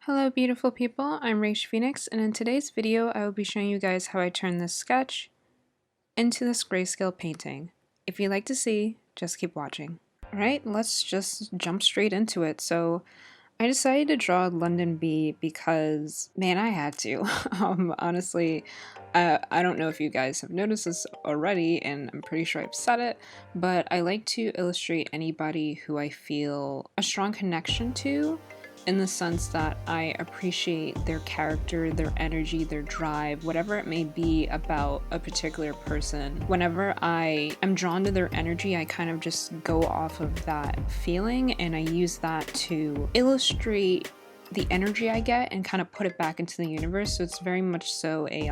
Hello beautiful people, I'm RaishPhoenix, and in today's video I will be showing you guys how I turn this sketch into this grayscale painting. If you'd like to see, just keep watching. Alright, let's just jump straight into it. So I decided to draw Londynn B because, man, I had to. Honestly, I don't know if you guys have noticed this already, and I'm pretty sure I've said it, but I like to illustrate anybody who I feel a strong connection to, in the sense that I appreciate their character, their energy, their drive, whatever it may be about a particular person. Whenever I am drawn to their energy, I kind of just go off of that feeling and I use that to illustrate the energy I get and kind of put it back into the universe. So it's very much so a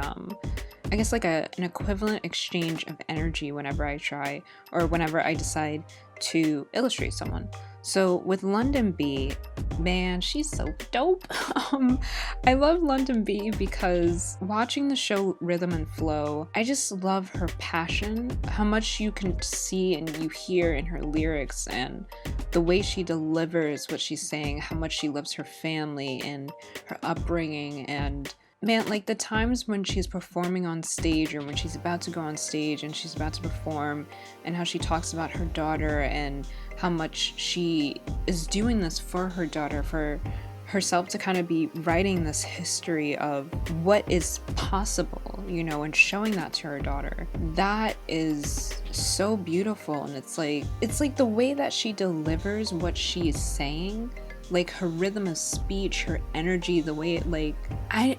I guess like an equivalent exchange of energy whenever I try or whenever I decide to illustrate someone. So with Londynn B, man, she's so dope. I love Londynn B because watching the show Rhythm and Flow, I just love her passion, how much you can see and you hear in her lyrics and the way she delivers what she's saying, how much she loves her family and her upbringing. And man, like the times when she's performing on stage or when she's about to go on stage and she's about to perform, and how she talks about her daughter and how much she is doing this for her daughter, for herself to kind of be writing this history of what is possible, you know, and showing that to her daughter. That is so beautiful. And it's like the way that she delivers what she is saying, like her rhythm of speech, her energy, the way it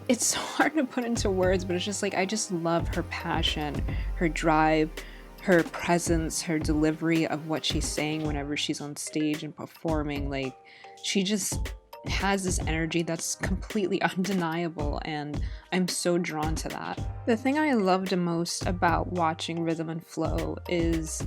it's so hard to put into words, but it's just like I just love her passion, her drive, her presence, her delivery of what she's saying whenever she's on stage and performing. Like she just has this energy that's completely undeniable, and I'm so drawn to that. The thing I loved most about watching Rhythm and Flow is,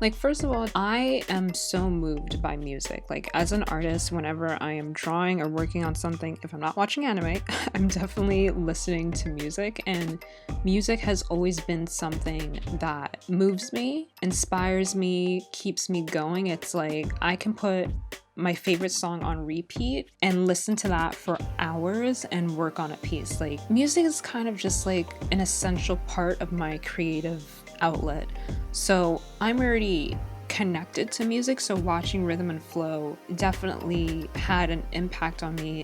like, first of all, I am so moved by music. Like, as an artist, whenever I am drawing or working on something, if I'm not watching anime, I'm definitely listening to music, and music has always been something that moves me, inspires me, keeps me going. It's like I can put my favorite song on repeat and listen to that for hours and work on a piece. Like, music is kind of just like an essential part of my creative outlet. So I'm already connected to music, so watching Rhythm and Flow definitely had an impact on me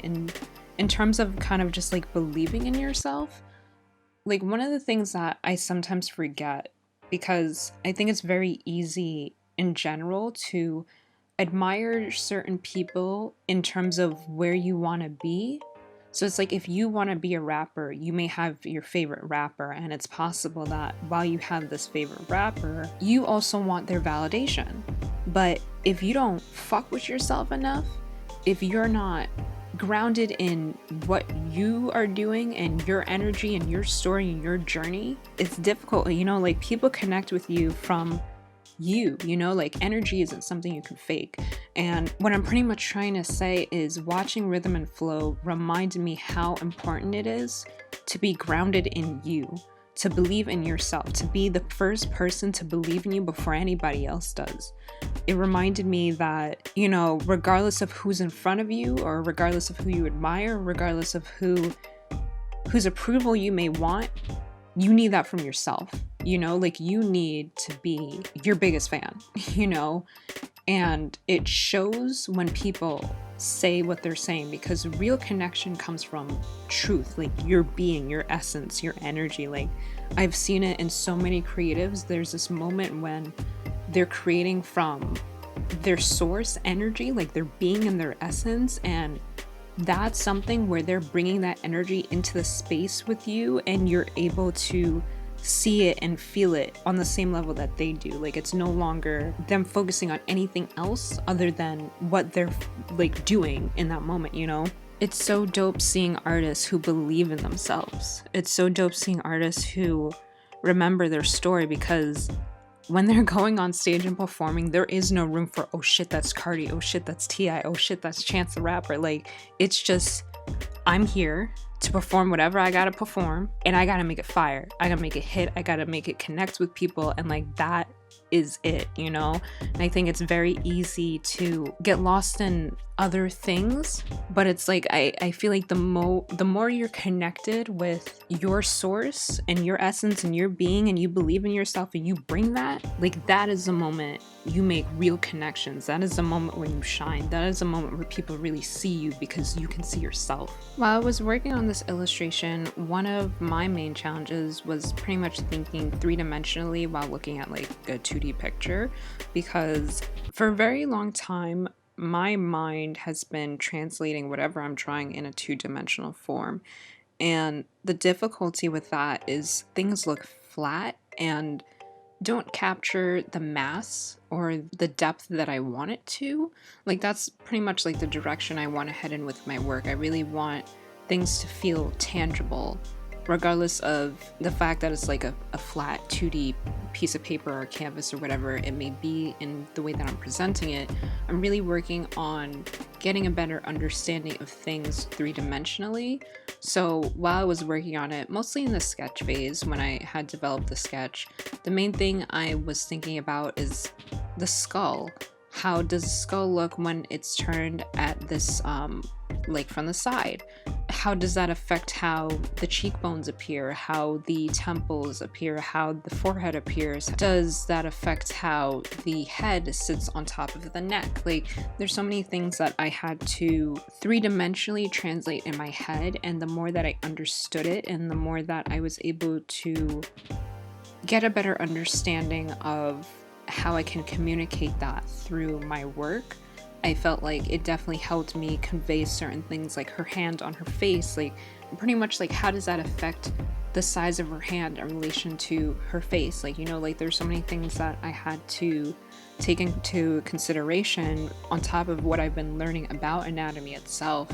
in terms of kind of just like believing in yourself. Like, one of the things that I sometimes forget, because I think it's very easy in general to admire certain people in terms of where you want to be. So it's like, if you want to be a rapper, you may have your favorite rapper, and it's possible that while you have this favorite rapper, you also want their validation. But if you don't fuck with yourself enough, if you're not grounded in what you are doing and your energy and your story and your journey, it's difficult. You know, like, people connect with you from you know, like, energy isn't something you can fake. And what I'm pretty much trying to say is watching Rhythm and Flow reminded me how important it is to be grounded in you, to believe in yourself, to be the first person to believe in you before anybody else does. It reminded me that, you know, regardless of who's in front of you, or regardless of who you admire, regardless of whose approval you may want, you need that from yourself. You know, like, you need to be your biggest fan, you know? And it shows when people say what they're saying, because real connection comes from truth, like your being, your essence, your energy. Like, I've seen it in so many creatives. There's this moment when they're creating from their source energy, like they're being in their essence, and that's something where they're bringing that energy into the space with you, and you're able to see it and feel it on the same level that they do. Like, it's no longer them focusing on anything else other than what they're like doing in that moment, you know? It's so dope seeing artists who believe in themselves. It's so dope seeing artists who remember their story, because when they're going on stage and performing, there is no room for, oh shit, that's Cardi, oh shit, that's T.I., oh shit, that's Chance the Rapper. Like, it's just, I'm here to perform whatever I gotta perform, and I gotta make it fire. I gotta make it hit. I gotta make it connect with people, and like, that is it, you know? And I think it's very easy to get lost in other things, but it's like I feel like the more you're connected with your source and your essence and your being, and you believe in yourself and you bring that, like, that is the moment you make real connections. That is the moment when you shine. That is the moment where people really see you because you can see yourself. While I was working on this illustration, one of my main challenges was pretty much thinking three-dimensionally while looking at like a 2D picture, because for a very long time my mind has been translating whatever I'm drawing in a two-dimensional form. And the difficulty with that is things look flat and don't capture the mass or the depth that I want it to. Like, that's pretty much like the direction I want to head in with my work. I really want things to feel tangible, regardless of the fact that it's like a flat 2D piece of paper or canvas or whatever it may be in the way that I'm presenting it. I'm really working on getting a better understanding of things three-dimensionally. So while I was working on it, mostly in the sketch phase, when I had developed the sketch, the main thing I was thinking about is the skull. How does the skull look when it's turned at this, like from the side? How does that affect how the cheekbones appear, how the temples appear, how the forehead appears? Does that affect how the head sits on top of the neck? Like, there's so many things that I had to three-dimensionally translate in my head, and the more that I understood it and the more that I was able to get a better understanding of how I can communicate that through my work, I felt like it definitely helped me convey certain things, like her hand on her face, like pretty much like how does that affect the size of her hand in relation to her face? Like, you know, like there's so many things that I had to take into consideration on top of what I've been learning about anatomy itself.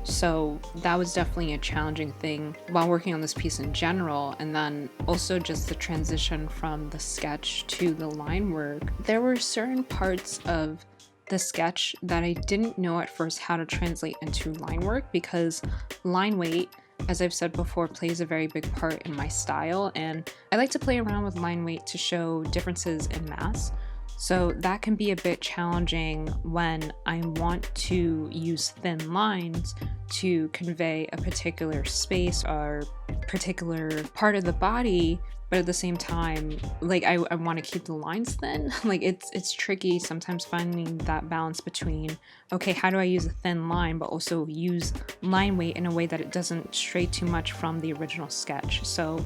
So that was definitely a challenging thing while working on this piece in general. And then also just the transition from the sketch to the line work. There were certain parts of the sketch that I didn't know at first how to translate into line work, because line weight, as I've said before, plays a very big part in my style, and I like to play around with line weight to show differences in mass. So that can be a bit challenging when I want to use thin lines to convey a particular space or particular part of the body, but at the same time, like I want to keep the lines thin. Like it's tricky sometimes finding that balance between, okay, how do I use a thin line but also use line weight in a way that it doesn't stray too much from the original sketch. So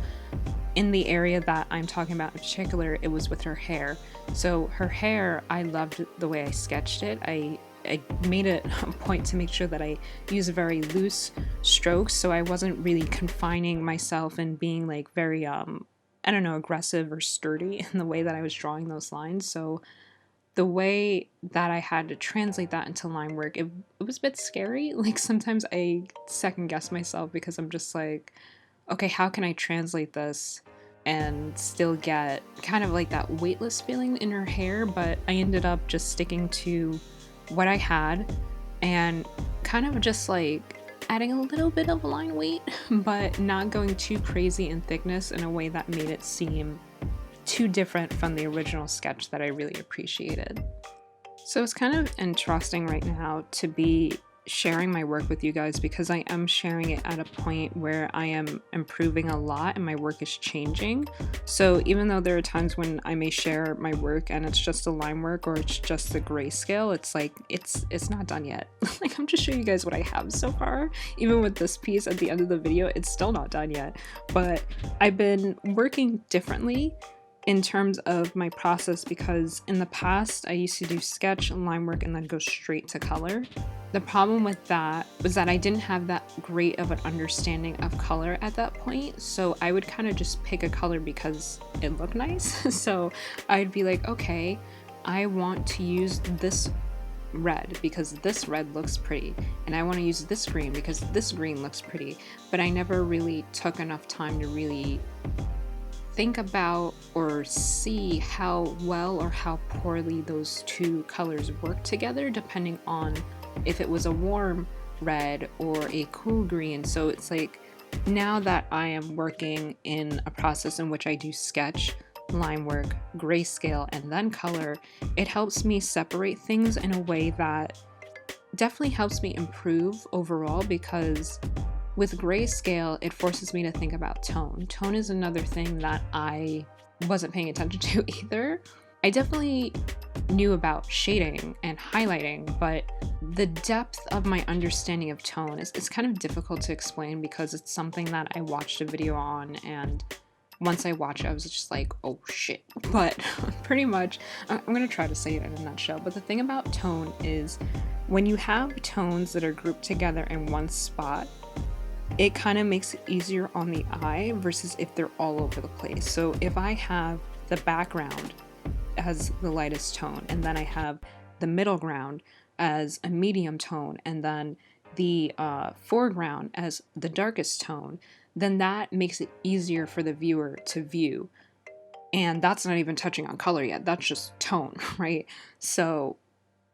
in the area that I'm talking about in particular, it was with her hair. So her hair, I loved the way I sketched it. I made it a point to make sure that I use very loose strokes, so I wasn't really confining myself and being like very I don't know, aggressive or sturdy in the way that I was drawing those lines. So the way that I had to translate that into line work, it was a bit scary. Like sometimes I second guess myself because I'm just like, okay, how can I translate this and still get kind of like that weightless feeling in her hair? But I ended up just sticking to what I had and kind of just like adding a little bit of line weight, but not going too crazy in thickness in a way that made it seem too different from the original sketch that I really appreciated. So it's kind of interesting right now to be sharing my work with you guys, because I am sharing it at a point where I am improving a lot and my work is changing. So even though there are times when I may share my work and it's just a line work or it's just the grayscale, it's like it's not done yet. Like, I'm just showing you guys what I have so far. Even with this piece at the end of the video, it's still not done yet. But I've been working differently in terms of my process, because in the past I used to do sketch and line work and then go straight to color. The problem with that was that I didn't have that great of an understanding of color at that point, so I would kind of just pick a color because it looked nice. So I'd be like, okay, I want to use this red because this red looks pretty, and I want to use this green because this green looks pretty, but I never really took enough time to really think about or see how well or how poorly those two colors work together, depending on if it was a warm red or a cool green. So it's like, now that I am working in a process in which I do sketch, line work, grayscale, and then color, it helps me separate things in a way that definitely helps me improve overall, because with grayscale, it forces me to think about tone. Tone is another thing that I wasn't paying attention to either. I definitely knew about shading and highlighting, but the depth of my understanding of tone is kind of difficult to explain, because it's something that I watched a video on, and once I watched it, I was just like, oh shit. But pretty much, I'm gonna try to say it in a nutshell, but the thing about tone is when you have tones that are grouped together in one spot, it kind of makes it easier on the eye versus if they're all over the place. So if I have the background as the lightest tone, and then I have the middle ground as a medium tone, and then the foreground as the darkest tone, then that makes it easier for the viewer to view. And that's not even touching on color yet, that's just tone, right? So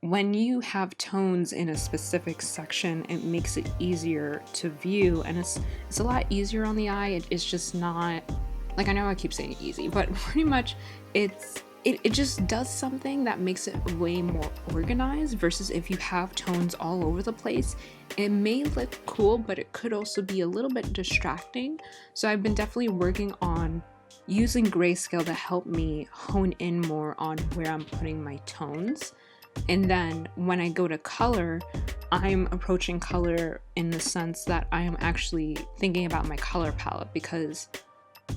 when you have tones in a specific section, it makes it easier to view, and it's a lot easier on the eye. It's just not, like, I know I keep saying easy, but pretty much it just does something that makes it way more organized, versus if you have tones all over the place, it may look cool, but it could also be a little bit distracting. So I've been definitely working on using grayscale to help me hone in more on where I'm putting my tones. And then when I go to color, I'm approaching color in the sense that I am actually thinking about my color palette, because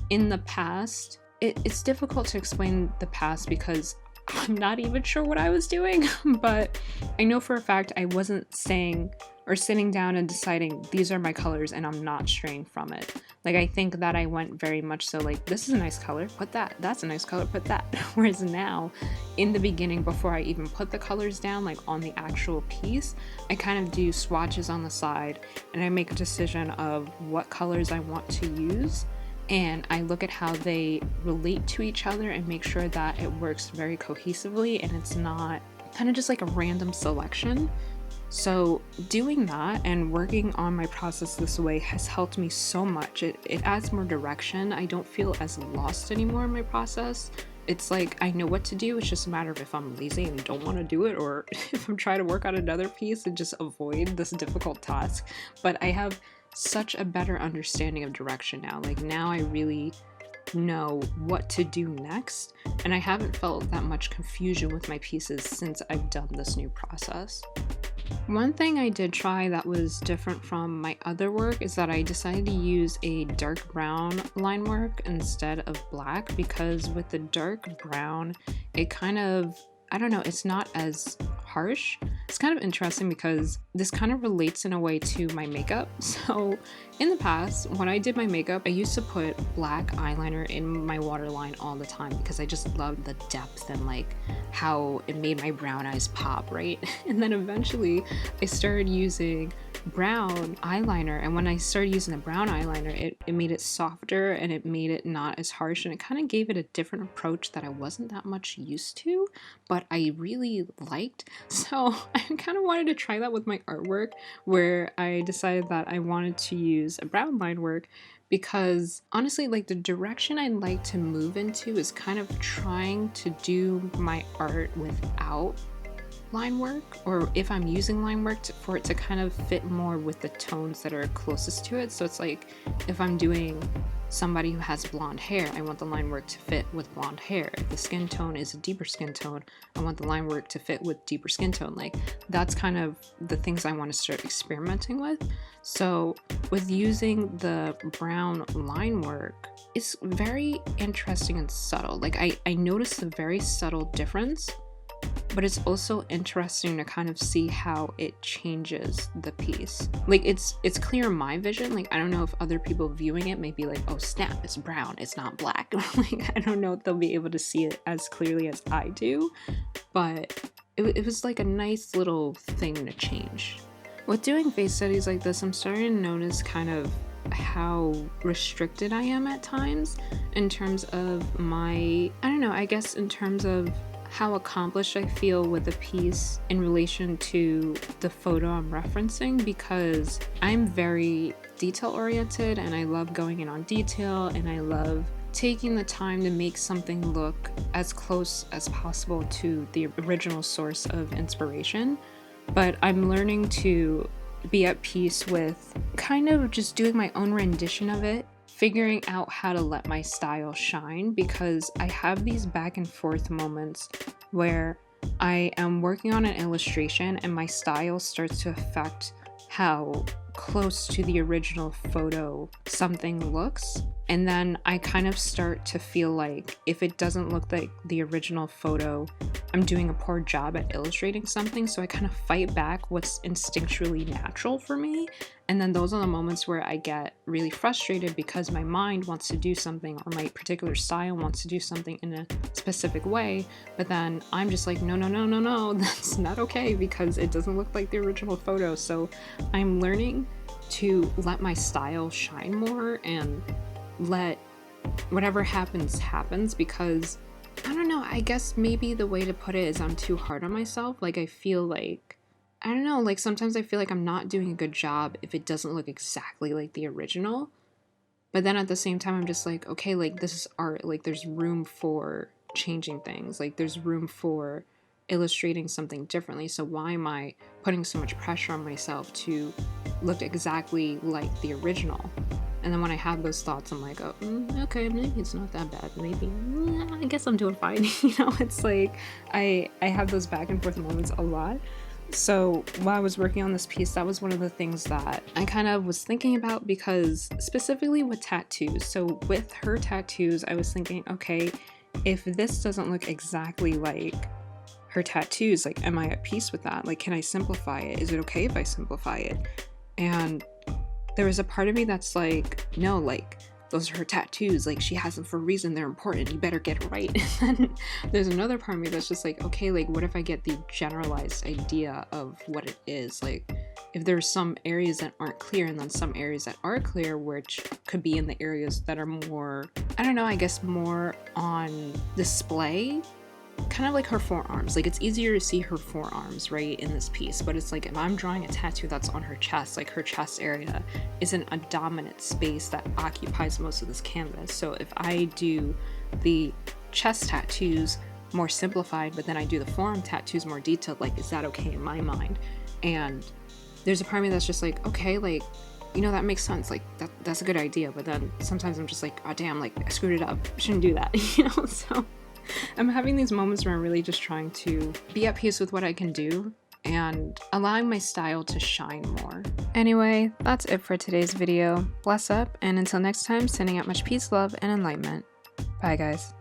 in the past, it's difficult to explain the past because I'm not even sure what I was doing, but I know for a fact I wasn't saying or sitting down and deciding these are my colors and I'm not straying from it. Like, I think that I went very much so like, this is a nice color, put that, that's a nice color, put that. Whereas now, in the beginning, before I even put the colors down, like on the actual piece, I kind of do swatches on the side and I make a decision of what colors I want to use. And I look at how they relate to each other and make sure that it works very cohesively and it's not kind of just like a random selection. So doing that and working on my process this way has helped me so much. It adds more direction. I don't feel as lost anymore in my process. It's like I know what to do. It's just a matter of if I'm lazy and don't want to do it, or if I'm trying to work on another piece and just avoid this difficult task. But I have such a better understanding of direction now. Like, now I really know what to do next, and I haven't felt that much confusion with my pieces since I've done this new process. One thing I did try that was different from my other work is that I decided to use a dark brown line work instead of black, because with the dark brown, it kind of, I don't know, it's not as harsh. It's kind of interesting because this kind of relates in a way to my makeup. So in the past, when I did my makeup, I used to put black eyeliner in my waterline all the time because I just loved the depth and like how it made my brown eyes pop, right? And then eventually I started using brown eyeliner, and when I started using the brown eyeliner, it made it softer and it made it not as harsh, and it kind of gave it a different approach that I wasn't that much used to, but I really liked. So I kind of wanted to try that with my artwork, where I decided that I wanted to use a brown line work because honestly, like, the direction I'd like to move into is kind of trying to do my art without line work, or if I'm using line work for it to kind of fit more with the tones that are closest to it. So it's like if I'm doing somebody who has blonde hair, I want the line work to fit with blonde hair. If the skin tone is a deeper skin tone, I want the line work to fit with deeper skin tone. Like, that's kind of the things I want to start experimenting with. So with using the brown line work, it's very interesting and subtle. Like, I noticed a very subtle difference, but it's also interesting to kind of see how it changes the piece. Like, it's clear in my vision. Like, I don't know if other people viewing it may be like, oh snap, it's brown, it's not black. Like, I don't know if they'll be able to see it as clearly as I do, but it was like a nice little thing to change. With doing face studies like this, I'm starting to notice kind of how restricted I am at times in terms of my, I don't know, I guess in terms of how accomplished I feel with a piece in relation to the photo I'm referencing, because I'm very detail oriented and I love going in on detail and I love taking the time to make something look as close as possible to the original source of inspiration, but I'm learning to be at peace with kind of just doing my own rendition of it, figuring out how to let my style shine, because I have these back and forth moments where I am working on an illustration and my style starts to affect how close to the original photo something looks, and then I kind of start to feel like if it doesn't look like the original photo, I'm doing a poor job at illustrating something. So I kind of fight back what's instinctually natural for me, and then those are the moments where I get really frustrated because my mind wants to do something, or my particular style wants to do something in a specific way, but then I'm just like, no, that's not okay because it doesn't look like the original photo. So I'm learning to let my style shine more and let whatever happens, because I don't know, I guess maybe the way to put it is I'm too hard on myself. Like I feel like, I don't know, like sometimes I feel like I'm not doing a good job if it doesn't look exactly like the original. But then at the same time, I'm just like, okay, like this is art, like there's room for changing things, like there's room for illustrating something differently. So why am I putting so much pressure on myself to look exactly like the original? And then when I have those thoughts, I'm like, oh, okay, maybe it's not that bad. Maybe, I guess I'm doing fine. You know, it's like, I have those back and forth moments a lot. So while I was working on this piece, that was one of the things that I kind of was thinking about, because specifically with tattoos. So with her tattoos, I was thinking, okay, if this doesn't look exactly like her tattoos, like, am I at peace with that? Like, can I simplify it? Is it okay if I simplify it? And there was a part of me that's like, no, like, those are her tattoos, like, she has them for a reason, they're important, you better get it right. And then there's another part of me that's just like, okay, like, what if I get the generalized idea of what it is? Like, if there's some areas that aren't clear and then some areas that are clear, which could be in the areas that are more, I don't know, I guess more on display, kind of like her forearms. Like, it's easier to see her forearms, right, in this piece, but it's like if I'm drawing a tattoo that's on her chest, like her chest area isn't a dominant space that occupies most of this canvas. So if I do the chest tattoos more simplified, but then I do the forearm tattoos more detailed, like, is that okay in my mind? And there's a part of me that's just like, okay, like, you know, that makes sense, like that's a good idea, but then sometimes I'm just like, oh damn, like I screwed it up, I shouldn't do that. You know, so I'm having these moments where I'm really just trying to be at peace with what I can do and allowing my style to shine more. Anyway, that's it for today's video. Bless up, and until next time, sending out much peace, love, and enlightenment. Bye guys.